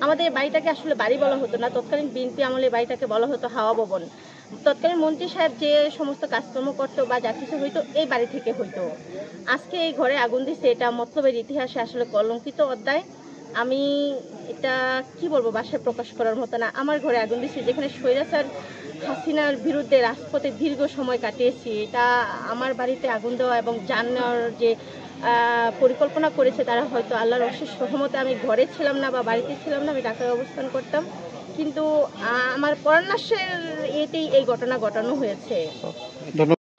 আমাদের বাড়িটাকে আসলে বাড়ি বলা হতো না, তৎকালীন বিএনপি আমলে বাড়িটাকে বলা হতো হাওয়া ভবন। তৎকালীন মন্ত্রী সাহেব যে সমস্ত কাজকর্ম করতো বা যা কিছু হইতো এই বাড়ি থেকে হইতো। আজকে এই ঘরে আগুন দিছে, এটা মতলবের ইতিহাসে আসলে কলঙ্কিত অধ্যায়। আমি এটা কি বলবো, ভাষায় প্রকাশ করার মতো না। আমার ঘরে আগুন দিছে, যেখানে স্বৈরাচার হাসিনার বিরুদ্ধে রাজপথে দীর্ঘ সময় কাটিয়েছি, এটা আমার বাড়িতে আগুন দেওয়া এবং জান নেওয়ার যে পরিকল্পনা করেছে তারা হয়তো আল্লাহর অশেষ রহমতে আমি ঘরে ছিলাম না বা বাড়িতে ছিলাম না, আমি ঢাকায় অবস্থান করতাম। কিন্তু আমার পরামর্শের এতেই এই ঘটনা ঘটানো হয়েছে।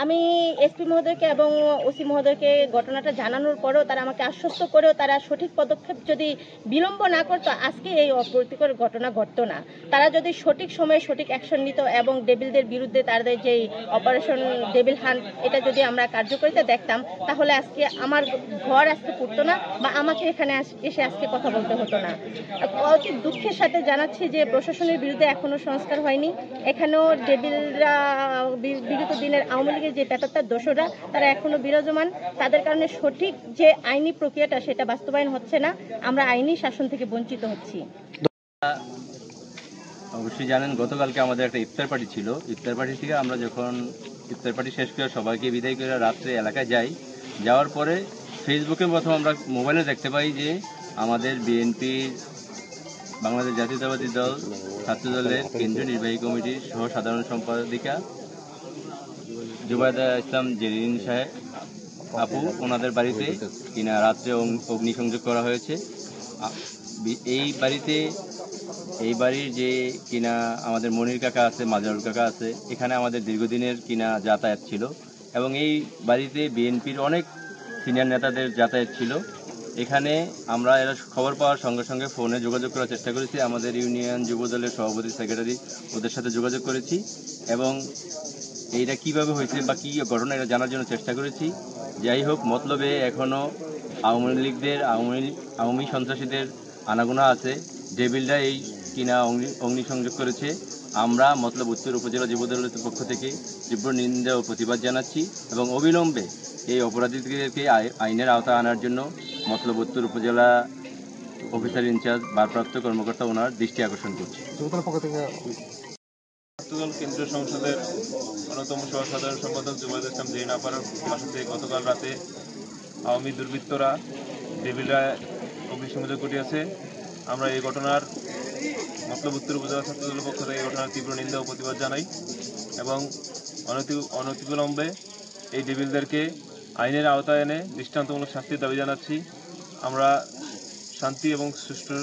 আমি এসপি মহোদয়কে এবং ওসি মহোদয়কে ঘটনাটা জানানোর পরেও তারা আমাকে আশ্বস্ত করেও তারা সঠিক পদক্ষেপ যদি বিলম্ব না করতো আজকে এই অপ্রীতিকর ঘটনা ঘটতো না। তারা যদি সঠিক সময়ে সঠিক অ্যাকশন নিত এবং ডেভিলদের বিরুদ্ধে তাদের যেই অপারেশন ডেভিল হান্ট এটা যদি আমরা কার্যকরিতা দেখতাম, তাহলে আজকে আমার ঘর আজকে পুড়তো না বা আমাকে এখানে এসে আজকে কথা বলতে হতো না। অতি দুঃখের সাথে জানাচ্ছি যে প্রশাসনের বিরুদ্ধে এখনো সংস্কার হয়নি। এখানেও ডেভিলরা বিগত দিনের আওয়ামী লীগের যে পেতাত্তার দোষরা তারা এখনো বিরাজমান। তাদের কারণে সঠিক যে আইনি প্রক্রিয়াটা সেটা বাস্তবায়ন হচ্ছে না, আমরা আইনি শাসন থেকে বঞ্চিত হচ্ছি। অবশ্যই জানেন, গতকালকে আমাদের একটা ইফতার পার্টি ছিল। ইফতার পার্টি থেকে আমরা যখন ইফতার পার্টি শেষ করে সবাইকে বিদায় করে রাত্রে এলাকায় যাওয়ার পরে ফেসবুকে প্রথম আমরা মোবাইলে দেখতে পাই যে আমাদের বিএনপির বাংলাদেশ জাতীয়তাবাদী দল ছাত্র দলের কেন্দ্রীয় নির্বাহী কমিটির সহ সাধারণ সম্পাদিকা জুবাইদা ইসলাম জেরিন সাহেব আপু ওনাদের বাড়িতে কিনা রাত্রে অগ্নিসংযোগ করা হয়েছে। এই বাড়ির যে কিনা আমাদের মনির কাকা আছে, মাজারুল কাকা আছে, এখানে আমাদের দীর্ঘদিনের কিনা যাতায়াত ছিল এবং এই বাড়িতে বিএনপির অনেক সিনিয়র নেতাদের যাতায়াত ছিল। এখানে আমরা এরা খবর পাওয়ার সঙ্গে সঙ্গে ফোনে যোগাযোগ করার চেষ্টা করেছি। আমাদের ইউনিয়ন যুবদলের সভাপতি সেক্রেটারি ওদের সাথে যোগাযোগ করেছি এবং এইটা কিভাবে হয়েছে বা কী ঘটনা এটা জানার জন্য চেষ্টা করেছি। যাই হোক, মতলবে এখনও আওয়ামী লীগদের আওয়ামী সন্ত্রাসীদের আনাগোনা আছে। ডেভিলরা এই কিনা অগ্নিসংযোগ করেছে। আমরা মতলব উত্তর উপজেলা যুবদলের পক্ষ থেকে তীব্র নিন্দা ও প্রতিবাদ জানাচ্ছি এবং অবিলম্বে এই অপরাধীদেরকে আইনের আওতায় আনার জন্য মতলব উত্তর উপজেলা অফিসার ইনচার্জ ভারপ্রাপ্ত কর্মকর্তা ওনার দৃষ্টি আকর্ষণ করছি। ছাত্রদল কেন্দ্রীয় সংসদের অন্যতম সাধারণ সম্পাদক জুবাইদা ইসলাম জেরিন আপার বাসাতে গতকাল রাতে আওয়ামী দুর্বৃত্তরা ডেভিলরা অগ্নিসংযোগ ঘটিয়েছে। আমরা এই ঘটনার মতলব উত্তর উপজেলা ছাত্রদলের পক্ষ থেকে এই ঘটনার তীব্র নিন্দা ও প্রতিবাদ জানাই এবং অনতিবিলম্বে এই ডেভিলদেরকে আইনের আওতায় এনে দৃষ্টান্তমূলক শাস্তির দাবি জানাচ্ছি। আমরা শান্তি এবং সুষ্ঠু